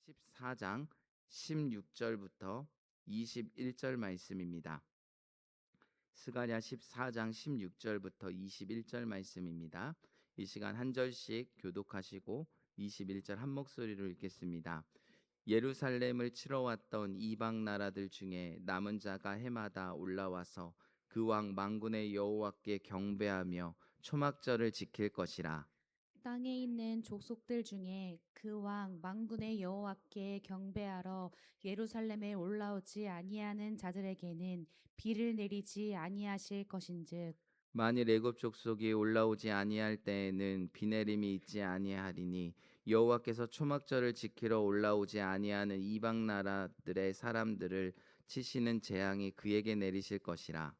14장 16절부터 21절 말씀입니다. 스가랴 14장 16절부터 21절 말씀입니다. 이 시간 한 절씩 교독하시고 21절 한 목소리로 읽겠습니다. 예루살렘을 치러 왔던 이방 나라들 중에 남은 자가 해마다 올라와서 그 왕 만군의 여호와께 경배하며 초막절을 지킬 것이라. 땅에 있는 족속들 중에 그 왕 만군의 여호와께 경배하러 예루살렘에 올라오지 아니하는 자들에게는 비를 내리지 아니하실 것인즉 만일 애굽 족속이 올라오지 아니할 때에는 비 내림이 있지 아니하리니 여호와께서 초막절을 지키러 올라오지 아니하는 이방 나라들의 사람들을 치시는 재앙이 그에게 내리실 것이라.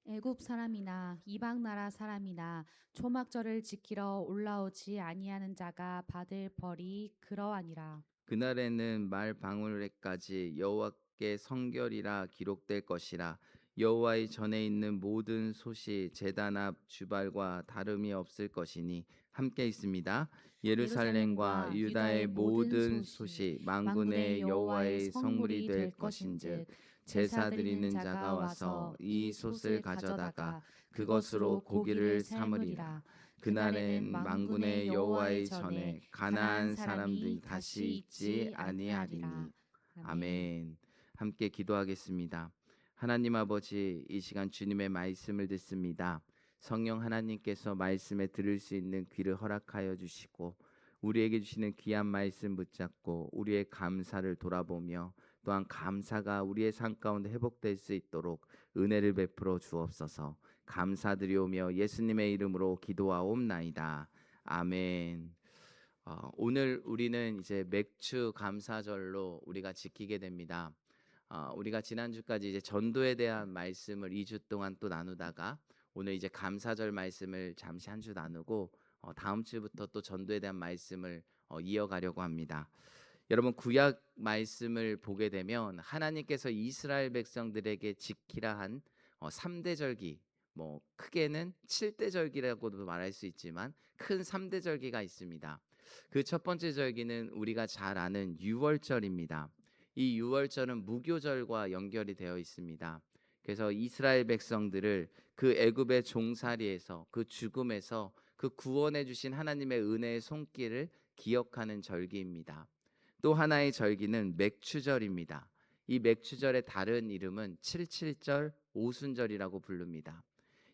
애굽 사람이나 이방 나라 사람이나 초막절을 지키러 올라오지 아니하는 자가 받을 벌이 그러하니라. 그날에는 말 방울에까지 여호와께 성결이라 기록될 것이라. 여호와의 전에 있는 모든 솥이 제단 앞 주발과 다름이 없을 것이니 함께 있습니다. 예루살렘과 예루살렘과 유다의 유다의 모든 모든 솥이 솥이 만군의 만군의 여호와의 여호와의 성물이 성물이 될 될 것인즉 것인즉 제사 제사 드리는 드리는 자가 자가 와서 와서 이 이 솥을 솥을 가져다가 가져다가 그것으로 그것으로 고기를 고기를 삼으리라. 삶으리라. 그날에는 그날엔 만군의 만군의 여호와의 여호와의 전에 전에 가나안 가나안 사람이 사람들이 다시 다시 있지 있지 아니하리라. 아니하리니. 아멘. 아멘. 함께 기도하겠습니다. 하나님 아버지, 이 시간 주님의 말씀을 듣습니다. 성령 하나님께서 말씀에 들을 수 있는 귀를 허락하여 주시고 우리에게 주시는 귀한 말씀 붙잡고 우리의 감사를 돌아보며 또한 감사가 우리의 삶 가운데 회복될 수 있도록 은혜를 베풀어 주옵소서. 감사드리오며 예수님의 이름으로 기도하옵나이다. 아멘. 오늘 우리는 이제 맥주 감사절로 우리가 지키게 됩니다. 우리가 지난주까지 이제 전도에 대한 말씀을 2주 동안 또 나누다가 오늘 이제 감사절 말씀을 잠시 한 주 나누고 다음 주부터 또 전도에 대한 말씀을 이어가려고 합니다. 여러분 구약 말씀을 보게 되면 하나님께서 이스라엘 백성들에게 지키라 한 3대 절기, 뭐 크게는 7대 절기라고도 말할 수 있지만 큰 3대 절기가 있습니다. 그 첫 번째 절기는 우리가 잘 아는 유월절입니다. 이 유월절은 무교절과 연결이 되어 있습니다. 그래서 이스라엘 백성들을 그 애굽의 종살이에서 그 죽음에서 그 구원해 주신 하나님의 은혜의 손길을 기억하는 절기입니다. 또 하나의 절기는 맥추절입니다. 이 맥추절의 다른 이름은 칠칠절, 오순절이라고 부릅니다.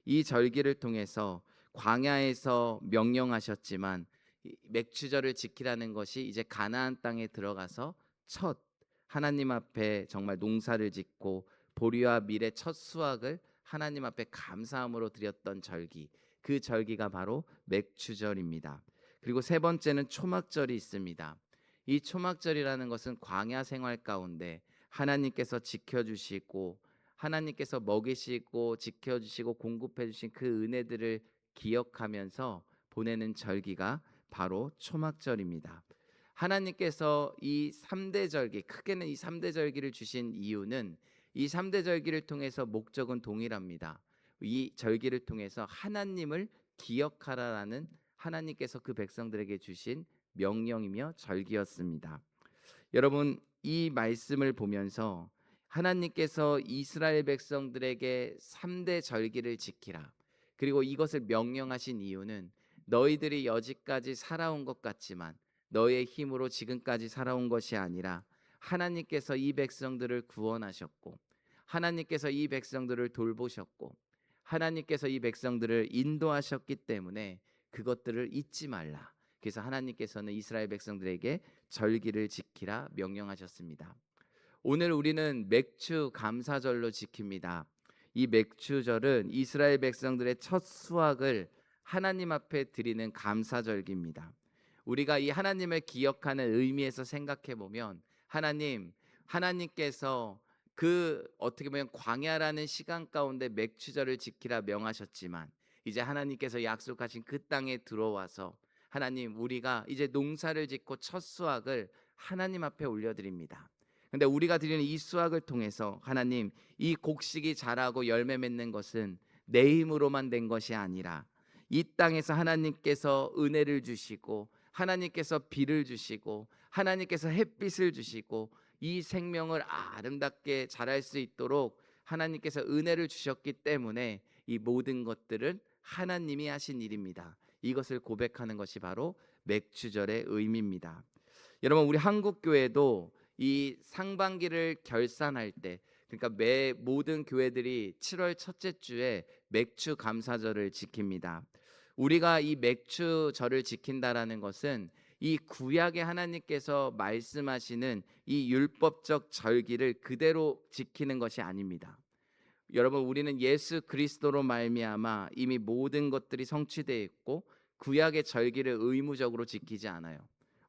이 절기를 통해서 광야에서 명령하셨지만 이 맥추절을 지키라는 것이 이제 가나안 땅에 들어가서 첫 하나님 앞에 정말 농사를 짓고 보리와 밀의 첫 수확을 하나님 앞에 감사함으로 드렸던 절기, 그 절기가 바로 맥추절입니다. 그리고 세 번째는 초막절이 있습니다. 이 초막절이라는 것은 광야 생활 가운데 하나님께서 지켜주시고 하나님께서 먹이시고 지켜주시고 공급해주신 그 은혜들을 기억하면서 보내는 절기가 바로 초막절입니다. 하나님께서 이 3대 절기, 크게는 이 3대 절기를 주신 이유는 이 3대 절기를 통해서 목적은 동일합니다. 이 절기를 통해서 하나님을 기억하라라는 하나님께서 그 백성들에게 주신 명령이며 절기였습니다. 여러분, 이 말씀을 보면서 하나님께서 이스라엘 백성들에게 3대 절기를 지키라. 그리고 이것을 명령하신 이유는 너희들이 여지까지 살아온 것 같지만 너의 힘으로 지금까지 살아온 것이 아니라 하나님께서 이 백성들을 구원하셨고 하나님께서 이 백성들을 돌보셨고 하나님께서 이 백성들을 인도하셨기 때문에 그것들을 잊지 말라. 그래서 하나님께서는 이스라엘 백성들에게 절기를 지키라 명령하셨습니다. 오늘 우리는 맥주 감사절로 지킵니다. 이 맥주절은 이스라엘 백성들의 첫 수확을 하나님 앞에 드리는 감사절기입니다. 우리가 이 하나님을 기억하는 의미에서 생각해 보면 하나님께서 그 어떻게 보면 광야라는 시간 가운데 맥주절을 지키라 명하셨지만 이제 하나님께서 약속하신 그 땅에 들어와서 하나님, 우리가 이제 농사를 짓고 첫 수확을 하나님 앞에 올려드립니다. 근데 우리가 드리는 이 수확을 통해서 하나님, 이 곡식이 자라고 열매 맺는 것은 내 힘으로만 된 것이 아니라 이 땅에서 하나님께서 은혜를 주시고 하나님께서 비를 주시고 하나님께서 햇빛을 주시고 이 생명을 아름답게 자랄 수 있도록 하나님께서 은혜를 주셨기 때문에 이 모든 것들은 하나님이 하신 일입니다. 이것을 고백하는 것이 바로 맥주절의 의미입니다. 여러분, 우리 한국 교회도 이 상반기를 결산할 때, 그러니까 매 모든 교회들이 7월 첫째 주에 맥주 감사절을 지킵니다. 우리가 이 맥주절을 지킨다라는 것은 이 구약의 하나님께서 말씀하시는 이 율법적 절기를 그대로 지키는 것이 아닙니다. 여러분, 우리는 예수 그리스도로 말미암아 이미 모든 것들이 성취되어 있고 구약의 절기를 의무적으로 지키지 않아요.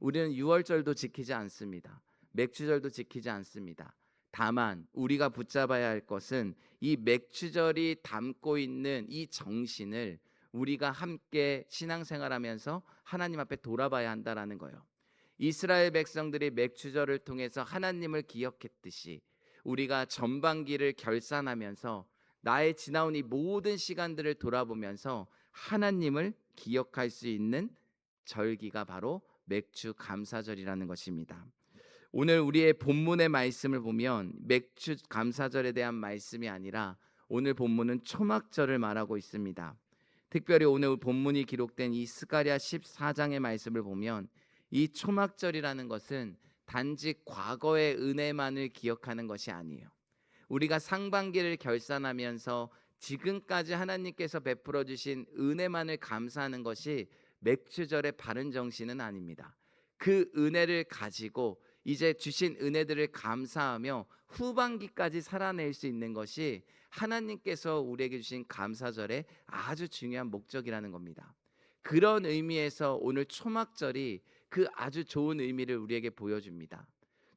우리는 유월절도 지키지 않습니다. 맥주절도 지키지 않습니다. 다만 우리가 붙잡아야 할 것은 이 맥주절이 담고 있는 이 정신을 우리가 함께 신앙생활하면서 하나님 앞에 돌아봐야 한다라는 거예요. 이스라엘 백성들이 맥주절을 통해서 하나님을 기억했듯이 우리가 전반기를 결산하면서 나의 지나온 이 모든 시간들을 돌아보면서 하나님을 기억할 수 있는 절기가 바로 맥주 감사절이라는 것입니다. 오늘 우리의 본문의 말씀을 보면 맥주 감사절에 대한 말씀이 아니라 오늘 본문은 초막절을 말하고 있습니다. 특별히 오늘 본문이 기록된 이 스가랴 14장의 말씀을 보면 이 초막절이라는 것은 단지 과거의 은혜만을 기억하는 것이 아니에요. 우리가 상반기를 결산하면서 지금까지 하나님께서 베풀어 주신 은혜만을 감사하는 것이 맥주절의 바른 정신은 아닙니다. 그 은혜를 가지고 이제 주신 은혜들을 감사하며 후반기까지 살아낼 수 있는 것이 하나님께서 우리에게 주신 감사절의 아주 중요한 목적이라는 겁니다. 그런 의미에서 오늘 초막절이 그 아주 좋은 의미를 우리에게 보여줍니다.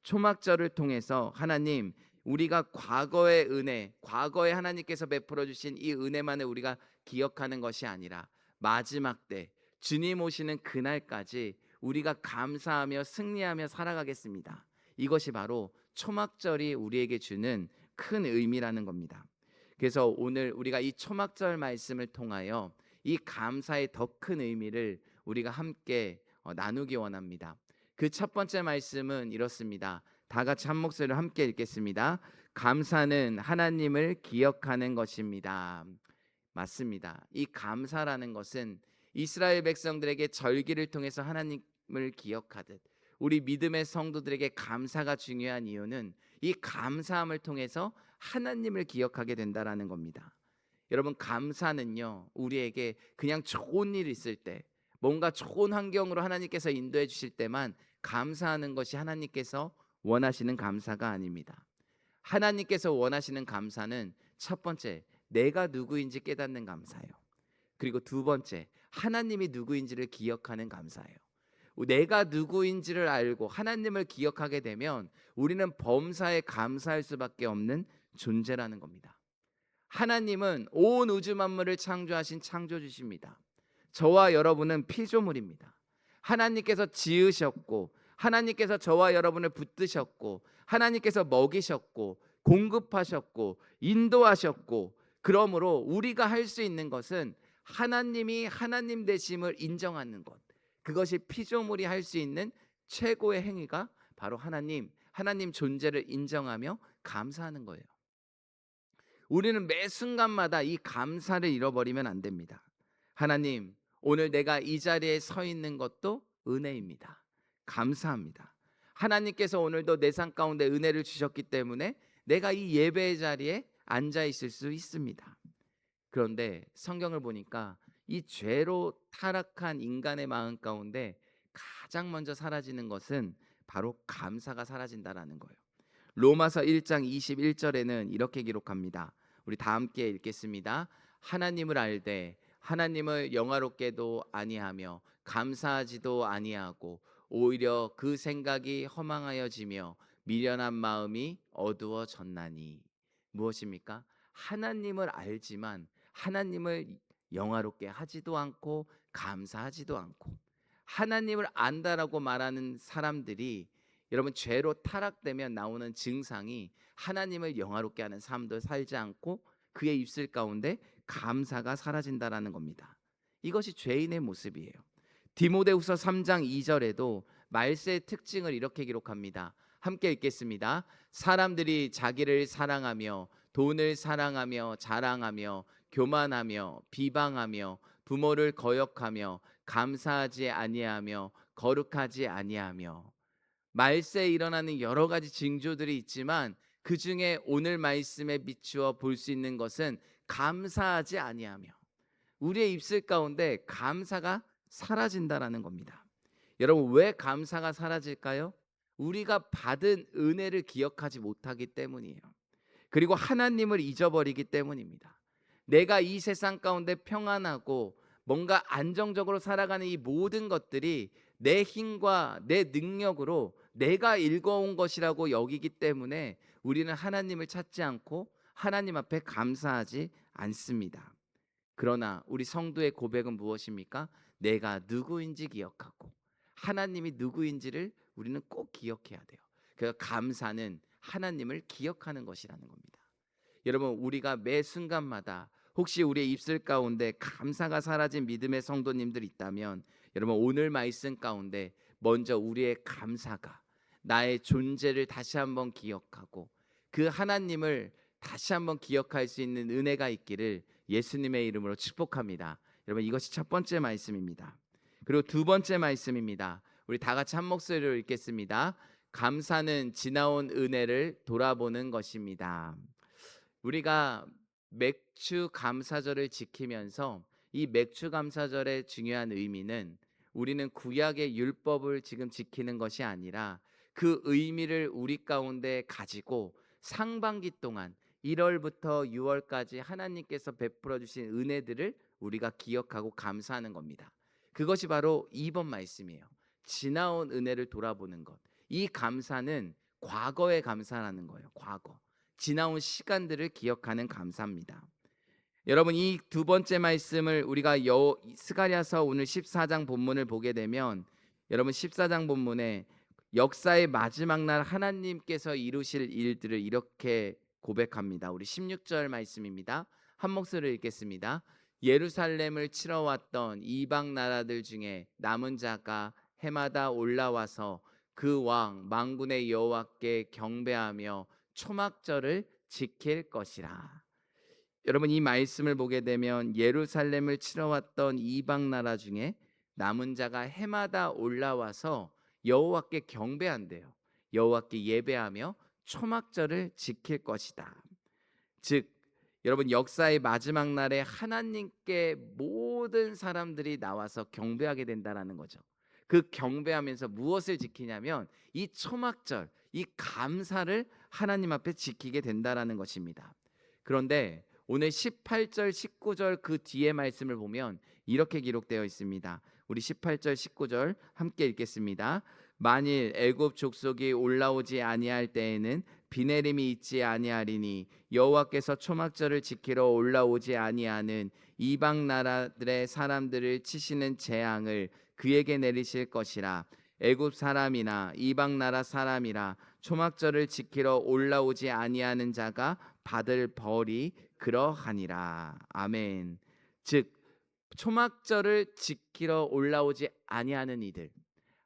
초막절을 통해서 하나님, 우리가 과거의 은혜, 과거에 하나님께서 베풀어 주신 이 은혜만을 우리가 기억하는 것이 아니라 마지막 때 주님 오시는 그날까지 우리가 감사하며 승리하며 살아가겠습니다. 이것이 바로 초막절이 우리에게 주는 큰 의미라는 겁니다. 그래서 오늘 우리가 이 초막절 말씀을 통하여 이 감사의 더 큰 의미를 우리가 함께 나누기 원합니다. 그 첫 번째 말씀은 이렇습니다. 다 같이 한 목소리로 함께 읽겠습니다. 감사는 하나님을 기억하는 것입니다. 맞습니다. 이 감사라는 것은 이스라엘 백성들에게 절기를 통해서 하나님을 기억하듯 우리 믿음의 성도들에게 감사가 중요한 이유는 이 감사함을 통해서 하나님을 기억하게 된다라는 겁니다. 여러분, 감사는요, 우리에게 그냥 좋은 일 있을 때, 뭔가 좋은 환경으로 하나님께서 인도해 주실 때만 감사하는 것이 하나님께서 원하시는 감사가 아닙니다. 하나님께서 원하시는 감사는 첫 번째, 내가 누구인지 깨닫는 감사예요. 그리고 두 번째, 하나님이 누구인지를 기억하는 감사예요. 내가 누구인지를 알고 하나님을 기억하게 되면 우리는 범사에 감사할 수밖에 없는 존재라는 겁니다. 하나님은 온 우주 만물을 창조하신 창조주십니다. 저와 여러분은 피조물입니다. 하나님께서 지으셨고 하나님께서 저와 여러분을 붙드셨고 하나님께서 먹이셨고 공급하셨고 인도하셨고, 그러므로 우리가 할 수 있는 것은 하나님이 하나님 되심을 인정하는 것, 그것이 피조물이 할 수 있는 최고의 행위가 바로 하나님 존재를 인정하며 감사하는 거예요. 우리는 매 순간마다 이 감사를 잃어버리면 안 됩니다. 하나님, 오늘 내가 이 자리에 서 있는 것도 은혜입니다. 감사합니다. 하나님께서 오늘도 내 삶 가운데 은혜를 주셨기 때문에 내가 이 예배의 자리에 앉아 있을 수 있습니다. 그런데 성경을 보니까 이 죄로 타락한 인간의 마음 가운데 가장 먼저 사라지는 것은 바로 감사가 사라진다라는 거예요. 로마서 1장 21절에는 이렇게 기록합니다. 우리 다 함께 읽겠습니다. 하나님을 알되 하나님을 영화롭게도 아니하며 감사하지도 아니하고 오히려 그 생각이 허망하여지며 미련한 마음이 어두워졌나니. 무엇입니까? 하나님을 알지만 하나님을 영화롭게 하지도 않고 감사하지도 않고, 하나님을 안다라고 말하는 사람들이, 여러분, 죄로 타락되면 나오는 증상이 하나님을 영화롭게 하는 삶도 살지 않고 그의 입술 가운데 감사가 사라진다라는 겁니다. 이것이 죄인의 모습이에요. 디모데후서 3장 2절에도 말세의 특징을 이렇게 기록합니다. 함께 읽겠습니다. 사람들이 자기를 사랑하며 돈을 사랑하며 자랑하며 교만하며 비방하며 부모를 거역하며 감사하지 아니하며 거룩하지 아니하며. 말세에 일어나는 여러 가지 징조들이 있지만 그 중에 오늘 말씀에 비추어 볼 수 있는 것은 감사하지 아니하며, 우리의 입술 가운데 감사가 사라진다라는 겁니다. 여러분, 왜 감사가 사라질까요? 우리가 받은 은혜를 기억하지 못하기 때문이에요. 그리고 하나님을 잊어버리기 때문입니다. 내가 이 세상 가운데 평안하고 뭔가 안정적으로 살아가는 이 모든 것들이 내 힘과 내 능력으로 내가 일궈온 것이라고 여기기 때문에 우리는 하나님을 찾지 않고 하나님 앞에 감사하지 않습니다. 그러나 우리 성도의 고백은 무엇입니까? 내가 누구인지 기억하고 하나님이 누구인지를 우리는 꼭 기억해야 돼요. 그 감사는 하나님을 기억하는 것이라는 겁니다. 여러분, 우리가 매 순간마다 혹시 우리의 입술 가운데 감사가 사라진 믿음의 성도님들 있다면, 여러분, 오늘 말씀 가운데 먼저 우리의 감사가, 나의 존재를 다시 한번 기억하고 그 하나님을 다시 한번 기억할 수 있는 은혜가 있기를 예수님의 이름으로 축복합니다. 여러분, 이것이 첫 번째 말씀입니다. 그리고 두 번째 말씀입니다. 우리 다 같이 한 목소리로 읽겠습니다. 감사는 지나온 은혜를 돌아보는 것입니다. 우리가 맥주 감사절을 지키면서 이 맥주 감사절의 중요한 의미는, 우리는 구약의 율법을 지금 지키는 것이 아니라 그 의미를 우리 가운데 가지고 상반기 동안 1월부터 6월까지 하나님께서 베풀어 주신 은혜들을 우리가 기억하고 감사하는 겁니다. 그것이 바로 2번 말씀이에요. 지나온 은혜를 돌아보는 것. 이 감사는 과거의 감사라는 거예요. 과거. 지나온 시간들을 기억하는 감사입니다. 여러분, 이 두 번째 말씀을 우리가 스가랴서 오늘 14장 본문을 보게 되면, 여러분 14장 본문에 역사의 마지막 날 하나님께서 이루실 일들을 이렇게 고백합니다. 우리 16절 말씀입니다. 한 목소리를 읽겠습니다. 예루살렘을 치러 왔던 이방 나라들 중에 남은 자가 해마다 올라와서 그 왕 만군의 여호와께 경배하며 초막절을 지킬 것이라. 여러분, 이 말씀을 보게 되면 예루살렘을 치러 왔던 이방 나라 중에 남은 자가 해마다 올라와서 여호와께 경배한대요. 여호와께 예배하며 초막절을 지킬 것이다. 즉, 여러분, 역사의 마지막 날에 하나님께 모든 사람들이 나와서 경배하게 된다라는 거죠. 그 경배하면서 무엇을 지키냐면 이 초막절, 이 감사를 하나님 앞에 지키게 된다라는 것입니다. 그런데 오늘 18절 19절 그 뒤에 말씀을 보면 이렇게 기록되어 있습니다. 우리 18절 19절 함께 읽겠습니다. 만일 애굽 족속이 올라오지 아니할 때에는 비 내림이 있지 아니하리니 여호와께서 초막절을 지키러 올라오지 아니하는 이방 나라들의 사람들을 치시는 재앙을 그에게 내리실 것이라. 애굽 사람이나 이방 나라 사람이라 초막절을 지키러 올라오지 아니하는 자가 받을 벌이 그러하니라. 아멘. 즉, 초막절을 지키러 올라오지 아니하는 이들,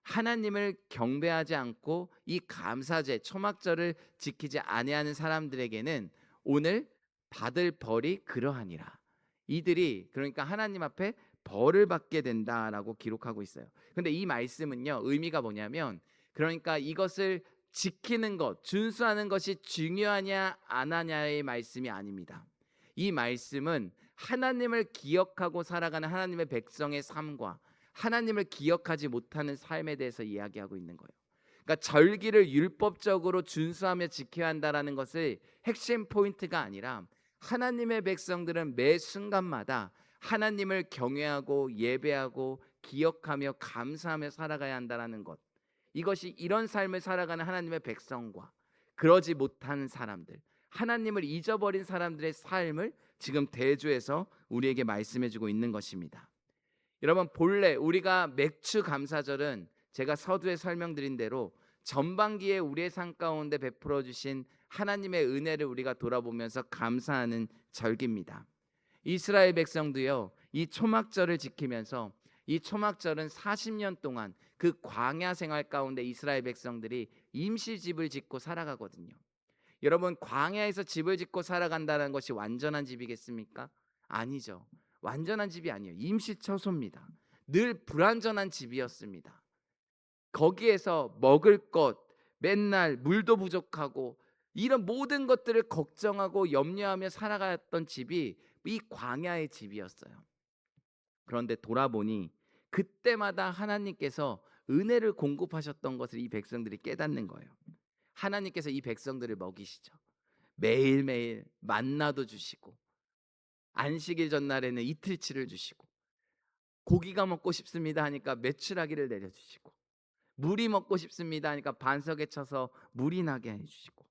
하나님을 경배하지 않고 이 감사제 초막절을 지키지 아니하는 사람들에게는 오늘 받을 벌이 그러하니라. 이들이 그러니까 하나님 앞에 벌을 받게 된다라고 기록하고 있어요. 근데 이 말씀은요, 의미가 뭐냐면, 그러니까 이것을 지키는 것, 준수하는 것이 중요하냐 안 하냐의 말씀이 아닙니다. 이 말씀은 하나님을 기억하고 살아가는 하나님의 백성의 삶과 하나님을 기억하지 못하는 삶에 대해서 이야기하고 있는 거예요. 그러니까 절기를 율법적으로 준수하며 지켜야 한다라는 것의 핵심 포인트가 아니라, 하나님의 백성들은 매 순간마다 하나님을 경외하고 예배하고 기억하며 감사하며 살아가야 한다라는 것. 이것이 이런 삶을 살아가는 하나님의 백성과 그러지 못하는 사람들, 하나님을 잊어버린 사람들의 삶을 지금 대조해서 우리에게 말씀해주고 있는 것입니다. 여러분, 본래 우리가 맥주 감사절은 제가 서두에 설명드린 대로 전반기에 우리의 삶 가운데 베풀어 주신 하나님의 은혜를 우리가 돌아보면서 감사하는 절기입니다. 이스라엘 백성도요, 이 초막절을 지키면서 이 초막절은 40년 동안 그 광야 생활 가운데 이스라엘 백성들이 임시집을 짓고 살아가거든요. 여러분, 광야에서 집을 짓고 살아간다는 것이 완전한 집이겠습니까? 아니죠. 완전한 집이 아니에요. 임시처소입니다. 늘 불완전한 집이었습니다. 거기에서 먹을 것, 맨날 물도 부족하고 이런 모든 것들을 걱정하고 염려하며 살아갔던 집이 이 광야의 집이었어요. 그런데 돌아보니 그때마다 하나님께서 은혜를 공급하셨던 것을 이 백성들이 깨닫는 거예요. 하나님께서 이 백성들을 먹이시죠. 매일매일 만나도 주시고, 안식일 전날에는 이틀치를 주시고, 고기가 먹고 싶습니다 하니까 메추라기를 내려주시고, 물이 먹고 싶습니다 하니까 반석에 쳐서 물이 나게 해주시고,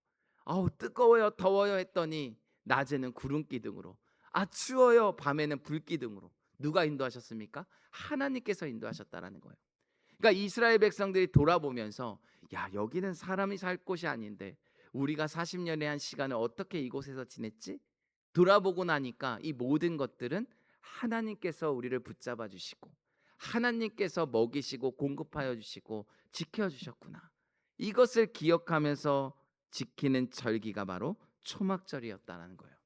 아우 뜨거워요 더워요 했더니 낮에는 구름 기둥으로, 아 추워요 밤에는 불 기둥으로. 누가 인도하셨습니까? 하나님께서 인도하셨다라는 거예요. 그러니까 이스라엘 백성들이 돌아보면서, 야 여기는 사람이 살 곳이 아닌데 우리가 40년의 한 시간을 어떻게 이곳에서 지냈지? 돌아보고 나니까 이 모든 것들은 하나님께서 우리를 붙잡아 주시고, 하나님께서 먹이시고 공급하여 주시고 지켜 주셨구나. 이것을 기억하면서 지키는 절기가 바로 초막절이었다는 거예요.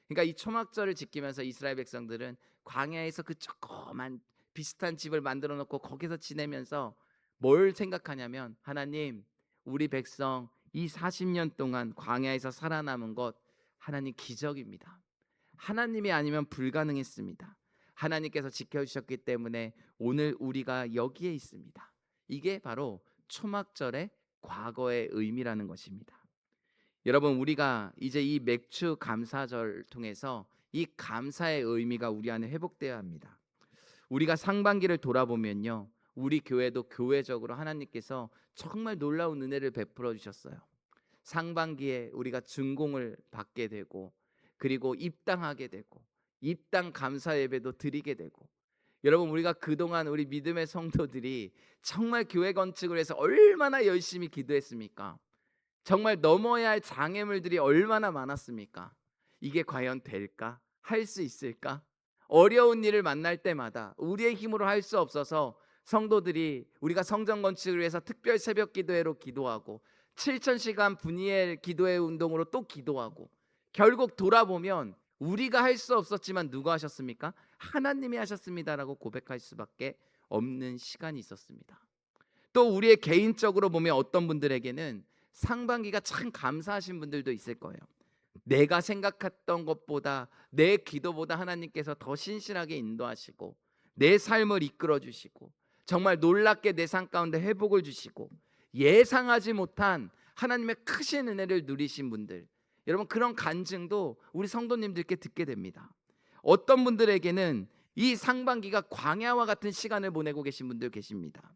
그러니까 이 초막절을 지키면서 이스라엘 백성들은 광야에서 그 조그만 비슷한 집을 만들어 놓고 거기서 지내면서 뭘 생각하냐면, 하나님, 우리 백성 이 40년 동안 광야에서 살아남은 것 하나님 기적입니다. 하나님이 아니면 불가능했습니다. 하나님께서 지켜주셨기 때문에 오늘 우리가 여기에 있습니다. 이게 바로 초막절의 과거의 의미라는 것입니다. 여러분, 우리가 이제 이 맥주 감사절 통해서 이 감사의 의미가 우리 안에 회복되어야 합니다. 우리가 상반기를 돌아보면요, 우리 교회도 교회적으로 하나님께서 정말 놀라운 은혜를 베풀어 주셨어요. 상반기에 우리가 준공을 받게 되고, 그리고 입당하게 되고, 입당 감사 예배도 드리게 되고, 여러분 우리가 그동안 우리 믿음의 성도들이 정말 교회 건축을 위해서 얼마나 열심히 기도했습니까? 정말 넘어야 할 장애물들이 얼마나 많았습니까? 이게 과연 될까? 할 수 있을까? 어려운 일을 만날 때마다 우리의 힘으로 할 수 없어서 성도들이 우리가 성전 건축을 위해서 특별 새벽 기도회로 기도하고 7,000시간 분이엘 기도회 운동으로 또 기도하고, 결국 돌아보면 우리가 할 수 없었지만 누가 하셨습니까? 하나님이 하셨습니다라고 고백할 수밖에 없는 시간이 있었습니다. 또 우리의 개인적으로 보면 어떤 분들에게는 상반기가 참 감사하신 분들도 있을 거예요. 내가 생각했던 것보다, 내 기도보다 하나님께서 더 신실하게 인도하시고 내 삶을 이끌어 주시고 정말 놀랍게 내 삶 가운데 회복을 주시고 예상하지 못한 하나님의 크신 은혜를 누리신 분들, 여러분 그런 간증도 우리 성도님들께 듣게 됩니다. 어떤 분들에게는 이 상반기가 광야와 같은 시간을 보내고 계신 분들 계십니다.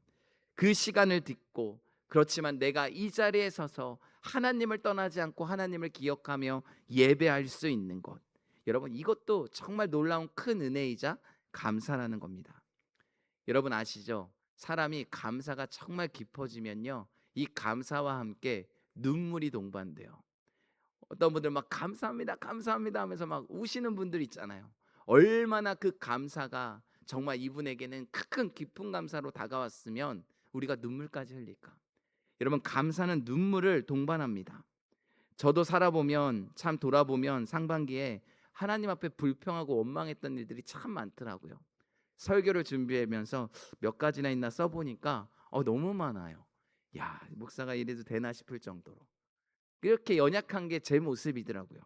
그 시간을 듣고, 그렇지만 내가 이 자리에 서서 하나님을 떠나지 않고 하나님을 기억하며 예배할 수 있는 것, 여러분 이것도 정말 놀라운 큰 은혜이자 감사라는 겁니다. 여러분 아시죠? 사람이 감사가 정말 깊어지면요, 이 감사와 함께 눈물이 동반돼요. 어떤 분들 막 감사합니다 감사합니다 하면서 막 우시는 분들 있잖아요. 얼마나 그 감사가 정말 이분에게는 큰 깊은 감사로 다가왔으면 우리가 눈물까지 흘릴까. 여러분 감사는 눈물을 동반합니다. 저도 살아보면, 참 돌아보면 상반기에 하나님 앞에 불평하고 원망했던 일들이 참 많더라고요. 설교를 준비하면서 몇 가지나 있나 써보니까 너무 많아요. 야, 목사가 이래도 되나 싶을 정도로 이렇게 연약한 게 제 모습이더라고요.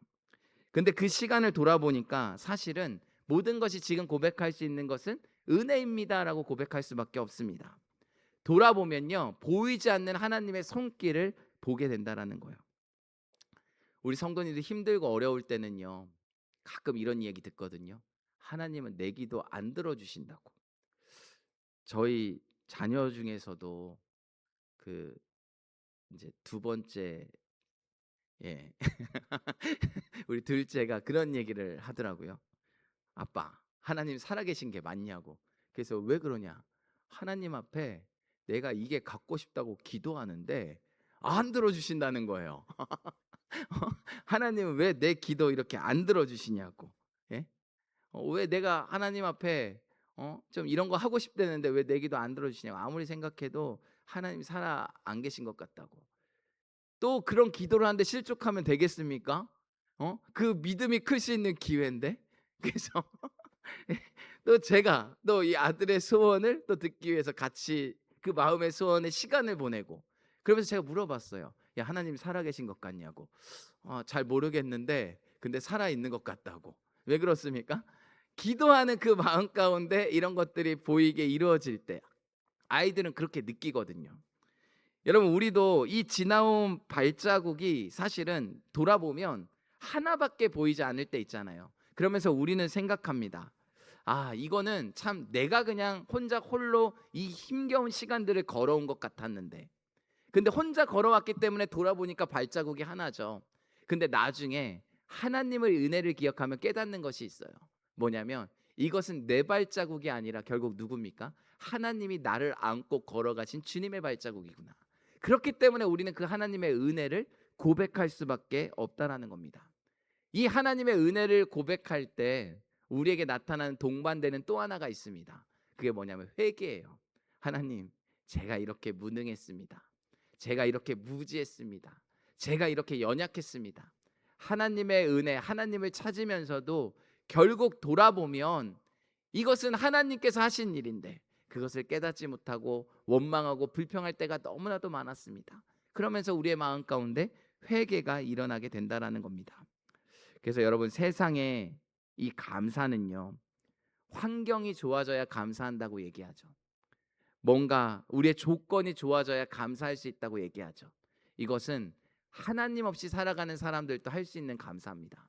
근데 그 시간을 돌아보니까 사실은 모든 것이 지금 고백할 수 있는 것은 은혜입니다라고 고백할 수밖에 없습니다. 돌아보면요, 보이지 않는 하나님의 손길을 보게 된다라는 거예요. 우리 성도님들 힘들고 어려울 때는요, 가끔 이런 얘기 듣거든요. 하나님은 내 기도 안 들어주신다고. 저희 자녀 중에서도 그 이제 두 번째, 예, 우리 둘째가 그런 얘기를 하더라고요. 아빠, 하나님 살아계신 게 맞냐고. 그래서 왜 그러냐? 하나님 앞에 내가 이게 갖고 싶다고 기도하는데 안 들어주신다는 거예요. 하나님은 왜 내 기도 이렇게 안 들어주시냐고. 예? 왜 내가 하나님 앞에 좀 이런 거 하고 싶다는데 왜 내 기도 안 들어주시냐고. 아무리 생각해도 하나님이 살아 안 계신 것 같다고. 또 그런 기도를 하는데 실족하면 되겠습니까? 그 믿음이 클 수 있는 기회인데. 그래서 또 제가 또 이 아들의 소원을 또 듣기 위해서 같이 그 마음의 소원에 시간을 보내고, 그러면서 제가 물어봤어요. 야, 하나님 살아계신 것 같냐고. 잘 모르겠는데 근데 살아 있는 것 같다고. 왜 그렇습니까? 기도하는 그 마음 가운데 이런 것들이 보이게 이루어질 때 아이들은 그렇게 느끼거든요. 여러분, 우리도 이 지나온 발자국이 사실은 돌아보면 하나밖에 보이지 않을 때 있잖아요. 그러면서 우리는 생각합니다. 이거는 참 내가 그냥 혼자 홀로 이 힘겨운 시간들을 걸어온 것 같았는데, 근데 혼자 걸어왔기 때문에 돌아보니까 발자국이 하나죠. 근데 나중에 하나님의 은혜를 기억하면 깨닫는 것이 있어요. 뭐냐면 이것은 내 발자국이 아니라 결국 누굽니까? 하나님이 나를 안고 걸어가신 주님의 발자국이구나. 그렇기 때문에 우리는 그 하나님의 은혜를 고백할 수밖에 없다라는 겁니다. 이 하나님의 은혜를 고백할 때 우리에게 나타나는 동반되는 또 하나가 있습니다. 그게 뭐냐면 회개예요. 하나님, 제가 이렇게 무능했습니다. 제가 이렇게 무지했습니다. 제가 이렇게 연약했습니다. 하나님의 은혜, 하나님을 찾으면서도 결국 돌아보면 이것은 하나님께서 하신 일인데 그것을 깨닫지 못하고 원망하고 불평할 때가 너무나도 많았습니다. 그러면서 우리의 마음 가운데 회개가 일어나게 된다라는 겁니다. 그래서 여러분, 세상에 이 감사는요, 환경이 좋아져야 감사한다고 얘기하죠. 뭔가 우리의 조건이 좋아져야 감사할 수 있다고 얘기하죠. 이것은 하나님 없이 살아가는 사람들도 할 수 있는 감사입니다.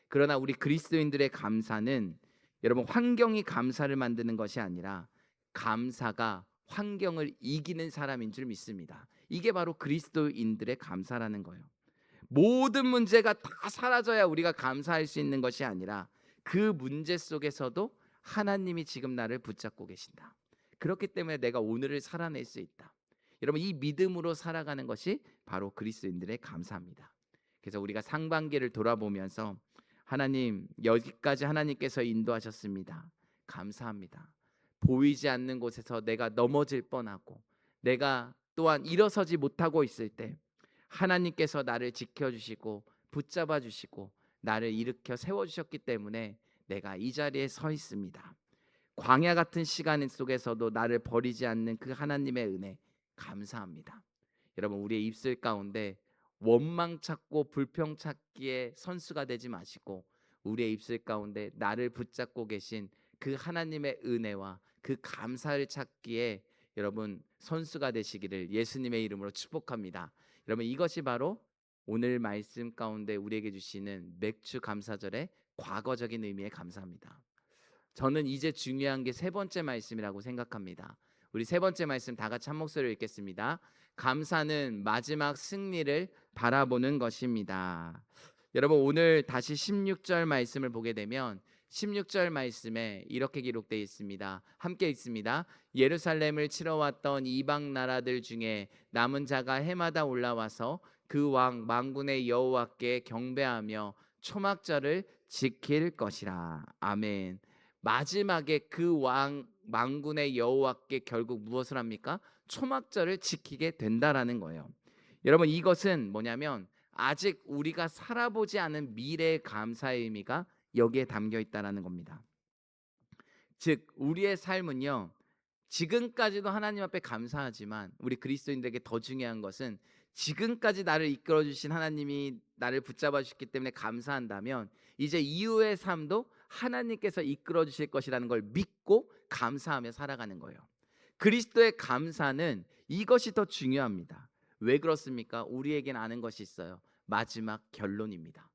그러나 우리 그리스도인들의 감사는 여러분, 환경이 감사를 만드는 것이 아니라 감사가 환경을 이기는 사람인 줄 믿습니다. 이게 바로 그리스도인들의 감사라는 거예요. 모든 문제가 다 사라져야 우리가 감사할 수 있는 것이 아니라 그 문제 속에서도 하나님이 지금 나를 붙잡고 계신다. 그렇기 때문에 내가 오늘을 살아낼 수 있다. 여러분, 이 믿음으로 살아가는 것이 바로 그리스도인들의 감사입니다. 그래서 우리가 상반기를 돌아보면서 하나님, 여기까지 하나님께서 인도하셨습니다. 감사합니다. 보이지 않는 곳에서 내가 넘어질 뻔하고 내가 또한 일어서지 못하고 있을 때 하나님께서 나를 지켜주시고 붙잡아 주시고 나를 일으켜 세워주셨기 때문에 내가 이 자리에 서 있습니다. 광야 같은 시간 속에서도 나를 버리지 않는 그 하나님의 은혜 감사합니다. 여러분, 우리의 입술 가운데 원망 찾고 불평 찾기에 선수가 되지 마시고 우리의 입술 가운데 나를 붙잡고 계신 그 하나님의 은혜와 그 감사를 찾기에 여러분 선수가 되시기를 예수님의 이름으로 축복합니다. 여러분, 이것이 바로 오늘 말씀 가운데 우리에게 주시는 맥주 감사절의 과거적인 의미의 감사합니다. 저는 이제 중요한 게 세 번째 말씀이라고 생각합니다. 우리 세 번째 말씀 다 같이 한 목소리로 읽겠습니다. 감사는 마지막 승리를 바라보는 것입니다. 여러분, 오늘 다시 16절 말씀을 보게 되면 16절 말씀에 이렇게 기록되어 있습니다. 함께 읽습니다. 예루살렘을 치러 왔던 이방 나라들 중에 남은 자가 해마다 올라와서 그 왕 만군의 여호와께 경배하며 초막절을 지킬 것이라. 아멘. 마지막에 그 왕 만군의 여호와께 결국 무엇을 합니까? 초막절을 지키게 된다라는 거예요. 여러분, 이것은 뭐냐면 아직 우리가 살아보지 않은 미래의 감사의 의미가 여기에 담겨 있다라는 겁니다. 즉 우리의 삶은요, 지금까지도 하나님 앞에 감사하지만 우리 그리스도인들에게 더 중요한 것은 지금까지 나를 이끌어 주신 하나님이 나를 붙잡아 주셨기 때문에 감사한다면 이제 이후의 삶도 하나님께서 이끌어 주실 것이라는 걸 믿고 감사하며 살아가는 거예요. 그리스도의 감사는 이것이 더 중요합니다. 왜 그렇습니까? 우리에겐 아는 것이 있어요. 마지막 결론입니다.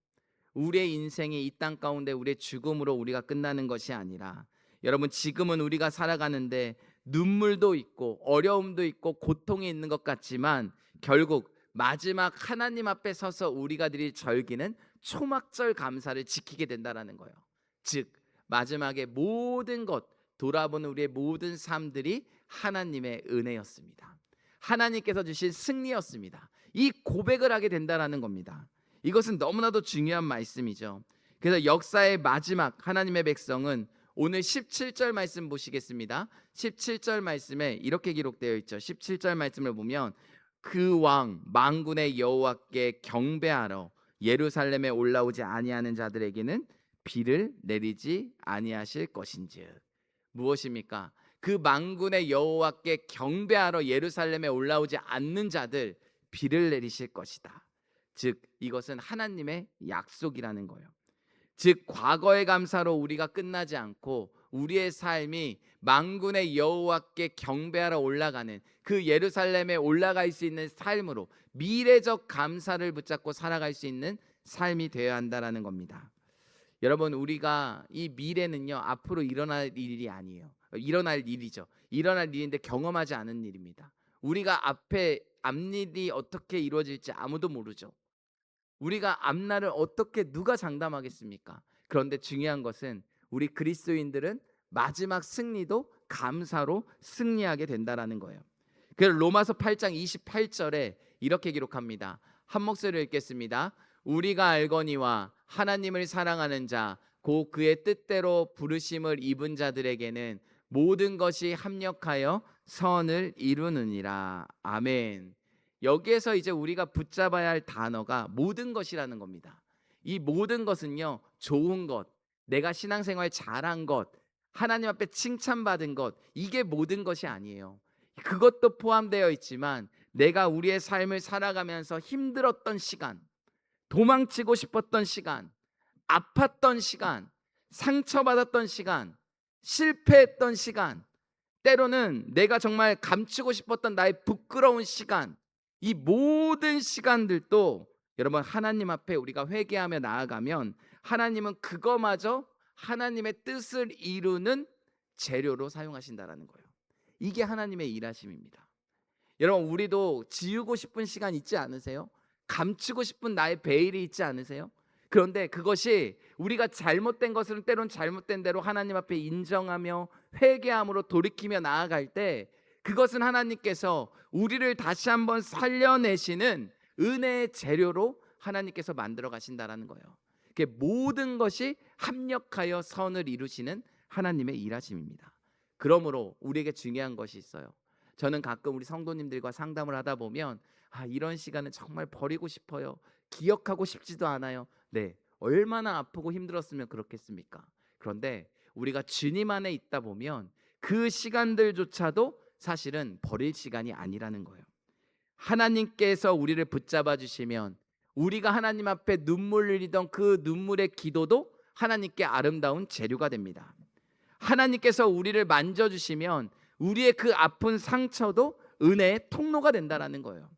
우리의 인생이 이 땅 가운데 우리의 죽음으로 우리가 끝나는 것이 아니라 여러분, 지금은 우리가 살아가는데 눈물도 있고 어려움도 있고 고통이 있는 것 같지만 결국 마지막 하나님 앞에 서서 우리가 드릴 절기는 초막절 감사를 지키게 된다라는 거예요. 즉 마지막에 모든 것 돌아보는 우리의 모든 삶들이 하나님의 은혜였습니다. 하나님께서 주신 승리였습니다. 이 고백을 하게 된다라는 겁니다. 이것은 너무나도 중요한 말씀이죠. 그래서 역사의 마지막 하나님의 백성은 오늘 17절 말씀 보시겠습니다. 17절 말씀에 이렇게 기록되어 있죠. 17절 말씀을 보면 그 왕 만군의 여호와께 경배하러 예루살렘에 올라오지 아니하는 자들에게는 비를 내리지 아니하실 것인즉. 무엇입니까? 그 만군의 여호와께 경배하러 예루살렘에 올라오지 않는 자들 비를 내리실 것이다. 즉 이것은 하나님의 약속이라는 거예요. 즉 과거의 감사로 우리가 끝나지 않고 우리의 삶이 만군의 여호와께 경배하러 올라가는 그 예루살렘에 올라갈 수 있는 삶으로 미래적 감사를 붙잡고 살아갈 수 있는 삶이 되어야 한다라는 겁니다. 여러분 우리가 이 미래는요 앞으로 일어날 일이 아니에요. 일어날 일이죠. 일어날 일인데 경험하지 않은 일입니다. 우리가 앞일이 어떻게 이루어질지 아무도 모르죠. 우리가 앞날을 어떻게 누가 장담하겠습니까? 그런데 중요한 것은 우리 그리스도인들은 마지막 승리도 감사로 승리하게 된다라는 거예요. 그래서 로마서 8장 28절에 이렇게 기록합니다. 한 목소리로 읽겠습니다. 우리가 알거니와 하나님을 사랑하는 자 곧 그의 뜻대로 부르심을 입은 자들에게는 모든 것이 합력하여 선을 이루느니라. 아멘. 여기에서 이제 우리가 붙잡아야 할 단어가 모든 것이라는 겁니다. 이 모든 것은요 좋은 것, 내가 신앙생활 잘한 것, 하나님 앞에 칭찬받은 것, 이게 모든 것이 아니에요. 그것도 포함되어 있지만 내가 우리의 삶을 살아가면서 힘들었던 시간, 도망치고 싶었던 시간, 아팠던 시간, 상처받았던 시간, 실패했던 시간, 때로는 내가 정말 감추고 싶었던 나의 부끄러운 시간, 이 모든 시간들도 여러분 하나님 앞에 우리가 회개하며 나아가면 하나님은 그거마저 하나님의 뜻을 이루는 재료로 사용하신다라는 거예요. 이게 하나님의 일하심입니다. 여러분 우리도 지우고 싶은 시간 있지 않으세요? 감추고 싶은 나의 베일이 있지 않으세요? 그런데 그것이 우리가 잘못된 것은 때론 잘못된 대로 하나님 앞에 인정하며 회개함으로 돌이키며 나아갈 때 그것은 하나님께서 우리를 다시 한번 살려내시는 은혜의 재료로 하나님께서 만들어 가신다라는 거예요. 모든 것이 합력하여 선을 이루시는 하나님의 일하심입니다. 그러므로 우리에게 중요한 것이 있어요. 저는 가끔 우리 성도님들과 상담을 하다 보면 이런 시간은 정말 버리고 싶어요. 기억하고 싶지도 않아요. 네, 얼마나 아프고 힘들었으면 그렇겠습니까? 그런데 우리가 주님 안에 있다 보면 그 시간들조차도 사실은 버릴 시간이 아니라는 거예요. 하나님께서 우리를 붙잡아 주시면 우리가 하나님 앞에 눈물 흘리던 그 눈물의 기도도 하나님께 아름다운 재료가 됩니다. 하나님께서 우리를 만져주시면 우리의 그 아픈 상처도 은혜의 통로가 된다는 거예요.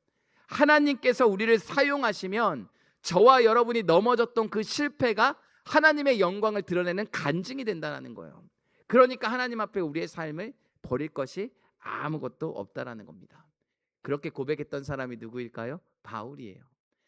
하나님께서 우리를 사용하시면 저와 여러분이 넘어졌던 그 실패가 하나님의 영광을 드러내는 간증이 된다는 거예요. 그러니까 하나님 앞에 우리의 삶을 버릴 것이 아무것도 없다라는 겁니다. 그렇게 고백했던 사람이 누구일까요? 바울이에요.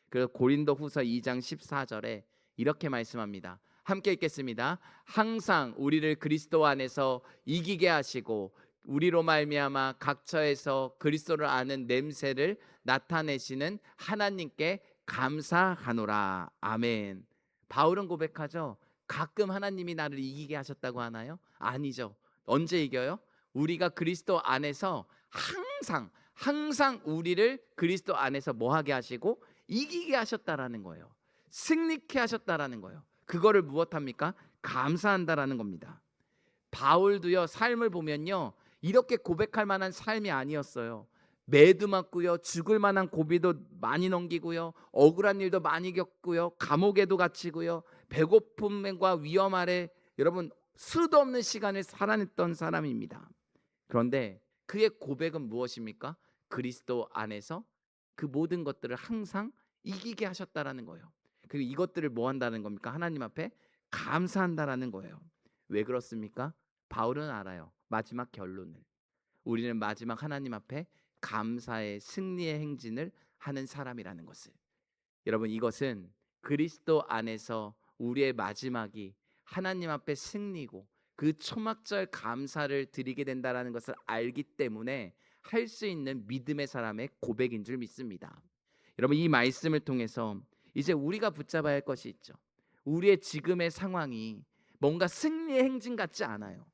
그래서 고린도후서 2장 14절에 이렇게 말씀합니다. 함께 읽겠습니다. 항상 우리를 그리스도 안에서 이기게 하시고 우리로 말미암아 각처에서 그리스도를 아는 냄새를 나타내시는 하나님께 감사하노라. 아멘. 바울은 고백하죠. 가끔 하나님이 나를 이기게 하셨다고 하나요? 아니죠. 언제 이겨요? 우리가 그리스도 안에서 항상 우리를 그리스도 안에서 뭐하게 하시고 이기게 하셨다라는 거예요. 승리케 하셨다라는 거예요. 그거를 무엇합니까? 감사한다라는 겁니다. 바울도요 삶을 보면요 이렇게 고백할 만한 삶이 아니었어요. 매도 맞고요, 죽을 만한 고비도 많이 넘기고요, 억울한 일도 많이 겪고요, 감옥에도 갇히고요, 배고픔과 위험 아래 여러분 수도 없는 시간을 살아냈던 사람입니다. 그런데 그의 고백은 무엇입니까? 그리스도 안에서 그 모든 것들을 항상 이기게 하셨다라는 거예요. 그리고 이것들을 뭐 한다는 겁니까? 하나님 앞에 감사한다라는 거예요. 왜 그렇습니까? 바울은 알아요. 마지막 결론을. 우리는 마지막 하나님 앞에 감사의 승리의 행진을 하는 사람이라는 것을. 여러분 이것은 그리스도 안에서 우리의 마지막이 하나님 앞에 승리고 그 초막절 감사를 드리게 된다라는 것을 알기 때문에 할 수 있는 믿음의 사람의 고백인 줄 믿습니다. 여러분 이 말씀을 통해서 이제 우리가 붙잡아야 할 것이 있죠. 우리의 지금의 상황이 뭔가 승리의 행진 같지 않아요.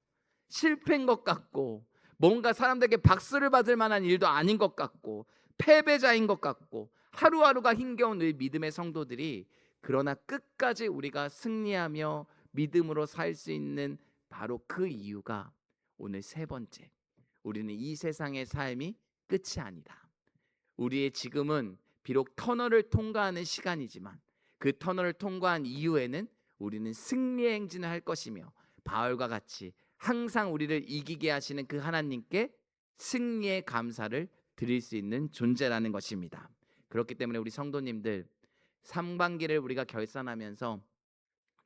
실패인 것 같고, 뭔가 사람들에게 박수를 받을 만한 일도 아닌 것 같고, 패배자인 것 같고, 하루하루가 힘겨운 우리 믿음의 성도들이, 그러나 끝까지 우리가 승리하며 믿음으로 살 수 있는 바로 그 이유가 오늘 세 번째, 우리는 이 세상의 삶이 끝이 아니다. 우리의 지금은 비록 터널을 통과하는 시간이지만 그 터널을 통과한 이후에는 우리는 승리의 행진을 할 것이며, 바울과 같이 항상 우리를 이기게 하시는 그 하나님께 승리의 감사를 드릴 수 있는 존재라는 것입니다. 그렇기 때문에 우리 성도님들, 상반기를 우리가 결산하면서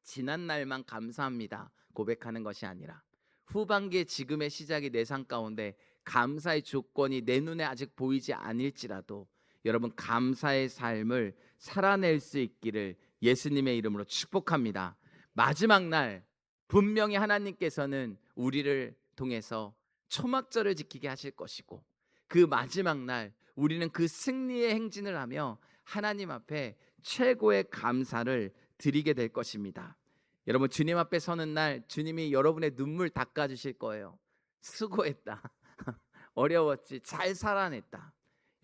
지난 날만 감사합니다 고백하는 것이 아니라, 후반기의 지금의 시작이 내 삶 가운데 감사의 조건이 내 눈에 아직 보이지 않을지라도 여러분 감사의 삶을 살아낼 수 있기를 예수님의 이름으로 축복합니다. 마지막 날 분명히 하나님께서는 우리를 통해서 초막절을 지키게 하실 것이고, 그 마지막 날 우리는 그 승리의 행진을 하며 하나님 앞에 최고의 감사를 드리게 될 것입니다. 여러분 주님 앞에 서는 날 주님이 여러분의 눈물 닦아주실 거예요. 수고했다. 어려웠지. 잘 살아냈다.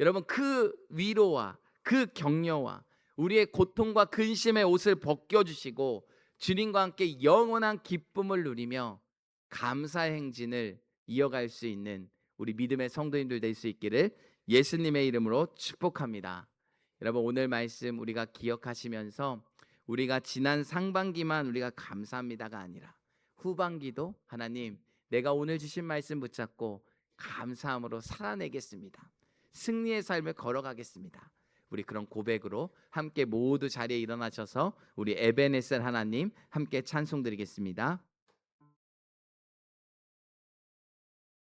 여러분 그 위로와 그 격려와 우리의 고통과 근심의 옷을 벗겨주시고 주님과 함께 영원한 기쁨을 누리며 감사의 행진을 이어갈 수 있는 우리 믿음의 성도님들 될 수 있기를 예수님의 이름으로 축복합니다. 여러분 오늘 말씀 우리가 기억하시면서 우리가 지난 상반기만 우리가 감사합니다가 아니라 후반기도 하나님 내가 오늘 주신 말씀 붙잡고 감사함으로 살아내겠습니다. 승리의 삶을 걸어가겠습니다. 우리 그런 고백으로 함께 모두 자리에 일어나셔서 우리 에베네셀 하나님 함께 찬송드리겠습니다.